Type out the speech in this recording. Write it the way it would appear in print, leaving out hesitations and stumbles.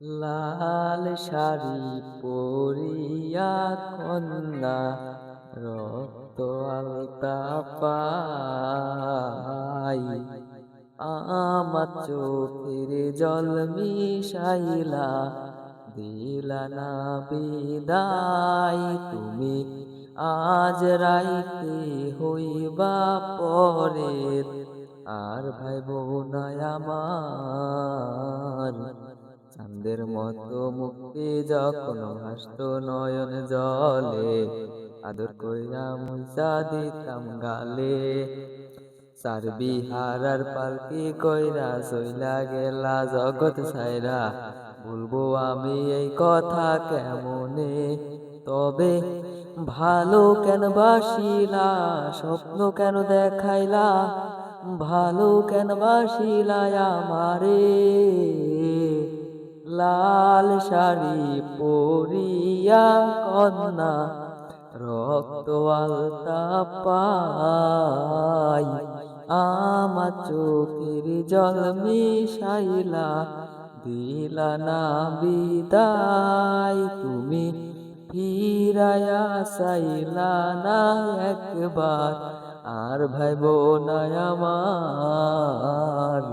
লাল শাড়ি পরিয়া কন্যা রক্ত আলতা পাই, আমার চোখের জল মিশাইলা দিলা না বিদায়। তুমি আজ রাইতে হইবা পরের, আর ভাই বোনায় আমার। চাঁদের মতো মুক্তি যখন ভাসতো নয়ন জলে, আদর কইরা মুইসা দিতাম গালে। সার বিহারার পালকি কইরা চইলা গেলা জগৎ ছাইরা, বলবো আমি এই কথা কেমনে? তবে ভালো কেন বাসিলা, স্বপ্ন কেন দেখাইলা, ভালো কেন বাসিলা আমারে? লাল শাড়ি পরিয়া কন্যা রক্ত আলতা পাই, আমার চোখের জল মিশাইলা দিলা না বিদায়। তুমি ফিরায়া চাইলা না একবার, আর ভাই বোনায় আমার।